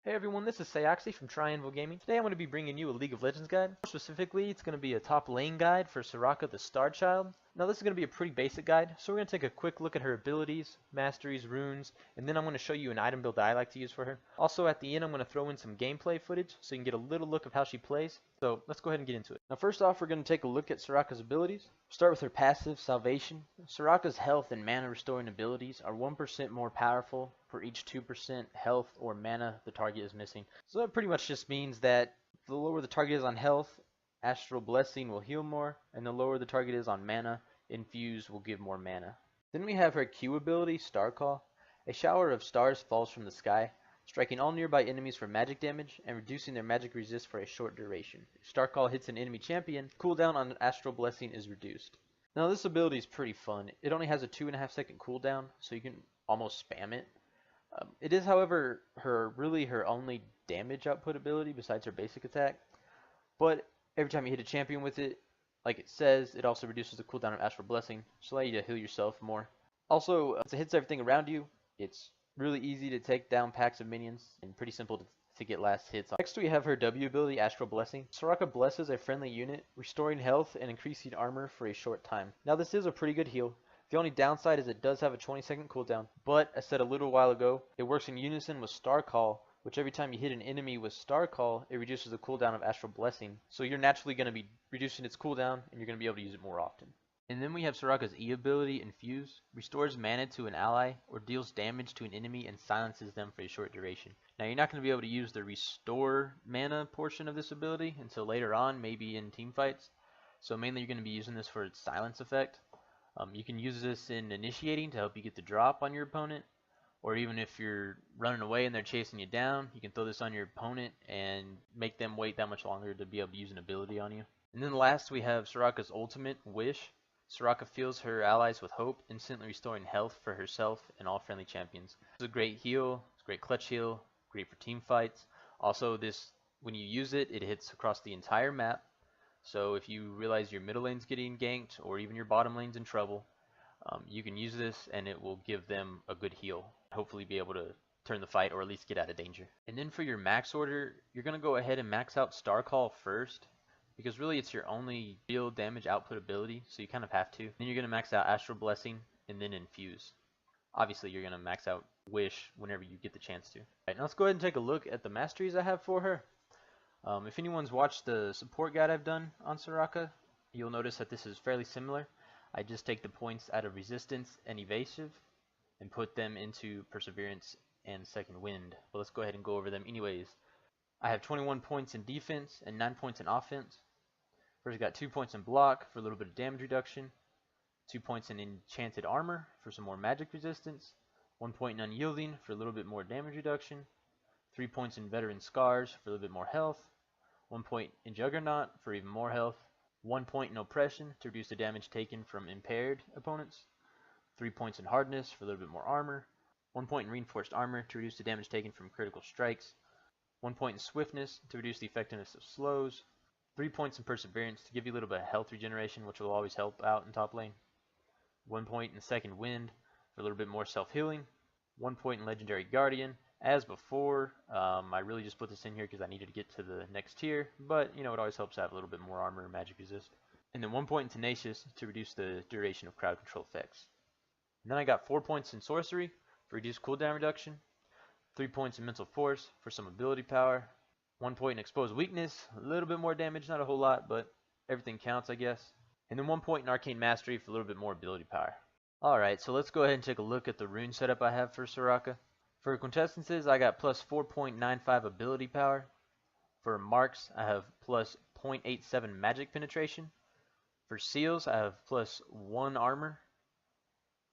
Hey everyone, this is Sayoxy from Triangle Gaming. Today I'm going to be bringing you a League of Legends guide. More specifically, it's going to be a top lane guide for Soraka the Star Child. Now this is going to be a pretty basic guide, so we're going to take a quick look at her abilities, masteries, runes, and then I'm going to show you an item build that I like to use for her. Also at the end I'm going to throw in some gameplay footage so you can get a little look of how she plays. So let's go ahead and get into it. Now first off, we're going to take a look at Soraka's abilities. Start with her passive, Salvation. Soraka's health and mana restoring abilities are 1% more powerful for each 2% health or mana the target is missing. So that pretty much just means that the lower the target is on health, Astral Blessing will heal more, and the lower the target is on mana, Infuse will give more mana. Then we have her Q ability, Star Call. A shower of stars falls from the sky, striking all nearby enemies for magic damage and reducing their magic resist for a short duration. If Star Call hits an enemy champion, cooldown on Astral Blessing is reduced. Now this ability is pretty fun. It only has a 2.5 second cooldown, so you can almost spam it. It is, however, her only damage output ability besides her basic attack. But every time you hit a champion with it, like it says, it also reduces the cooldown of Astral Blessing, so allow you to heal yourself more. Also, since it hits everything around you, it's really easy to take down packs of minions and pretty simple to get last hits. Next we have her W ability, Astral Blessing. Soraka blesses a friendly unit, restoring health and increasing armor for a short time. Now this is a pretty good heal. The only downside is it does have a 20-second cooldown, but as said a little while ago, it works in unison with Star Call, which every time you hit an enemy with Star Call, it reduces the cooldown of Astral Blessing. So you're naturally going to be reducing its cooldown, and you're going to be able to use it more often. And then we have Soraka's E ability, Infuse. Restores mana to an ally, or deals damage to an enemy and silences them for a short duration. Now you're not going to be able to use the restore mana portion of this ability until later on, maybe in team fights. So mainly you're going to be using this for its silence effect. You can use this in initiating to help you get the drop on your opponent, or even if you're running away and they're chasing you down, you can throw this on your opponent and make them wait that much longer to be able to use an ability on you. And then last we have Soraka's ultimate, Wish. Soraka fills her allies with hope, instantly restoring health for herself and all friendly champions. It's a great heal, it's a great clutch heal, great for team fights. Also when you use it, it hits across the entire map. So if you realize your middle lane's getting ganked or even your bottom lane's in trouble, you can use this and it will give them a good heal. Hopefully be able to turn the fight or at least get out of danger. And then for your max order, you're going to go ahead and max out Star Call first, because really it's your only real damage output ability, so you kind of have to. Then you're going to max out Astral Blessing and then Infuse. Obviously you're going to max out Wish whenever you get the chance to. Alright, now let's go ahead and take a look at the masteries I have for her. If anyone's watched the support guide I've done on Soraka, you'll notice that this is fairly similar. I just take the points out of resistance and evasive and put them into perseverance and second wind. But let's go ahead and go over them anyways. I have 21 points in defense and 9 points in offense. First I got 2 points in block for a little bit of damage reduction, 2 points in enchanted armor for some more magic resistance, 1 point in unyielding for a little bit more damage reduction, 3 points in veteran scars for a little bit more health, 1 point in Juggernaut for even more health, 1 point in Oppression to reduce the damage taken from impaired opponents, 3 points in Hardness for a little bit more armor, 1 point in Reinforced Armor to reduce the damage taken from critical strikes, 1 point in Swiftness to reduce the effectiveness of slows, 3 points in Perseverance to give you a little bit of health regeneration, which will always help out in top lane, 1 point in Second Wind for a little bit more self-healing, 1 point in Legendary Guardian. As before, I really just put this in here because I needed to get to the next tier, but you know, it always helps to have a little bit more armor and magic resist. And then 1 point in Tenacious to reduce the duration of crowd control effects. And then I got 4 points in Sorcery for reduced cooldown reduction, 3 points in Mental Force for some ability power, 1 point in Exposed Weakness, a little bit more damage, not a whole lot, but everything counts I guess. And then 1 point in Arcane Mastery for a little bit more ability power. Alright, so let's go ahead and take a look at the rune setup I have for Soraka. For Quintessences, I got plus 4.95 ability power. For Marks, I have plus 0.87 magic penetration. For Seals, I have plus 1 armor.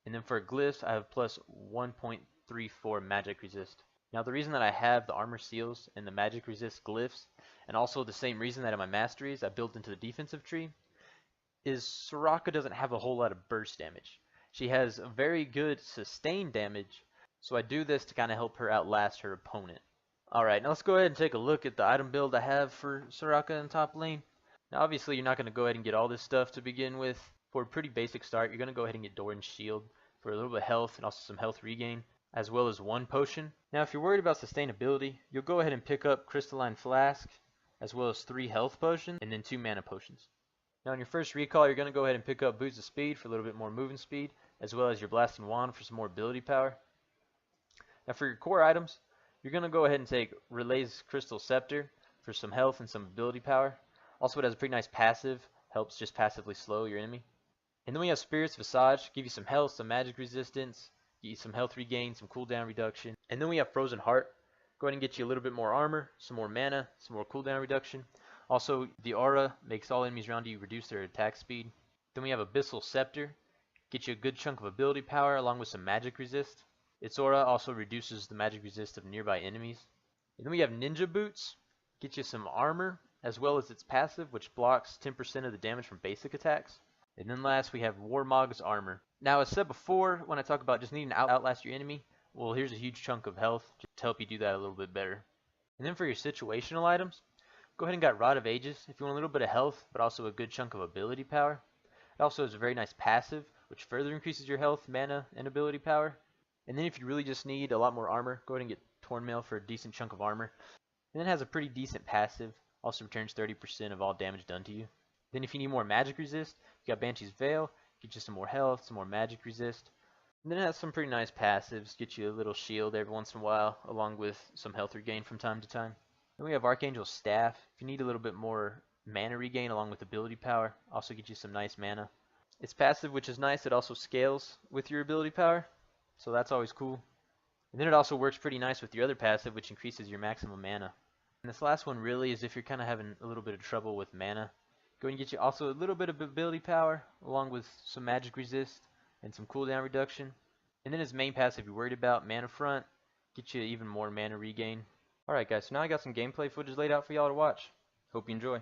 And then for Glyphs, I have plus 1.34 magic resist. Now the reason that I have the armor seals and the magic resist glyphs, and also the same reason that in my masteries I built into the defensive tree, is Soraka doesn't have a whole lot of burst damage. She has a very good sustained damage, so I do this to kind of help her outlast her opponent. Alright, now let's go ahead and take a look at the item build I have for Soraka in top lane. Now obviously you're not going to go ahead and get all this stuff to begin with. For a pretty basic start, you're going to go ahead and get Doran's Shield for a little bit of health and also some health regain. as well as 1 potion. Now if you're worried about sustainability, you'll go ahead and pick up Crystalline Flask, as well as 3 health potions, and then 2 mana potions. Now on your first recall, you're going to go ahead and pick up Boots of Speed for a little bit more movement speed, as well as your Blasting Wand for some more ability power. Now for your core items, you're going to go ahead and take Relay's Crystal Scepter for some health and some ability power. Also it has a pretty nice passive, helps just passively slow your enemy. And then we have Spirit's Visage, give you some health, some magic resistance, get you some health regain, some cooldown reduction. And then we have Frozen Heart, go ahead and get you a little bit more armor, some more mana, some more cooldown reduction. Also, the aura makes all enemies around you reduce their attack speed. Then we have Abyssal Scepter, get you a good chunk of ability power along with some magic resist. Its aura also reduces the magic resist of nearby enemies. And then we have Ninja Boots, get you some armor as well as its passive, which blocks 10% of the damage from basic attacks. And then last we have Warmog's Armor. Now as said before, when I talk about just needing to outlast your enemy, well here's a huge chunk of health to help you do that a little bit better. And then for your situational items, go ahead and got Rod of Ages if you want a little bit of health, but also a good chunk of ability power. It also has a very nice passive, which further increases your health, mana, and ability power. And then if you really just need a lot more armor, go ahead and get Tornmail for a decent chunk of armor. And then it has a pretty decent passive, also returns 30% of all damage done to you. Then if you need more magic resist, you got Banshee's Veil, get you some more health, some more magic resist. And then it has some pretty nice passives, get you a little shield every once in a while, along with some health regain from time to time. Then we have Archangel's Staff. If you need a little bit more mana regain along with ability power, also get you some nice mana. It's passive, which is nice. It also scales with your ability power, so that's always cool. And then it also works pretty nice with your other passive, which increases your maximum mana. And this last one really is if you're kind of having a little bit of trouble with mana. Go ahead and get you also a little bit of ability power, along with some magic resist and some cooldown reduction. And then his main passive you're worried about, Mana Front, get you even more mana regain. Alright guys, so now I got some gameplay footage laid out for y'all to watch. Hope you enjoy.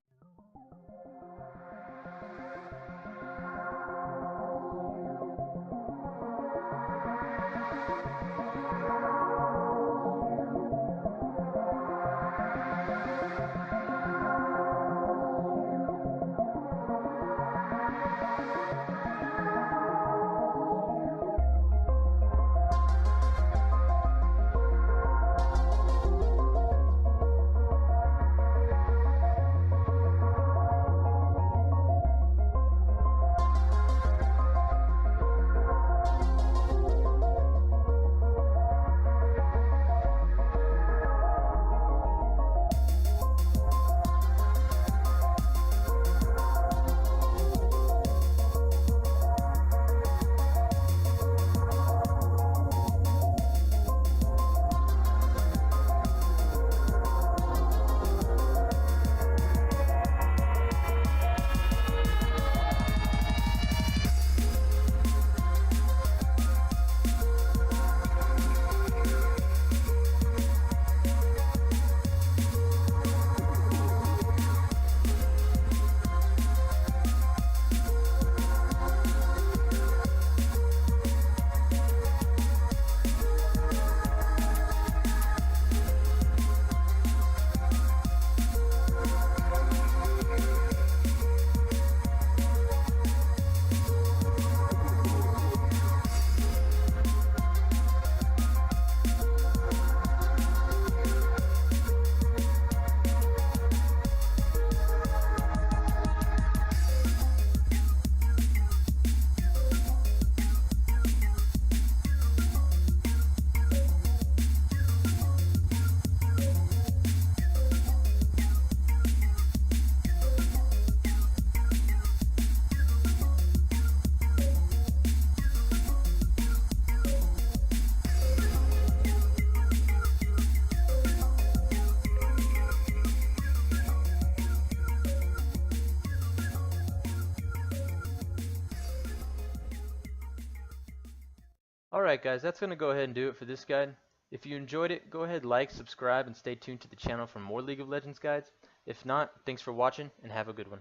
Alright guys, that's going to go ahead and do it for this guide. If you enjoyed it, go ahead, like, subscribe, and stay tuned to the channel for more League of Legends guides. If not, thanks for watching, and have a good one.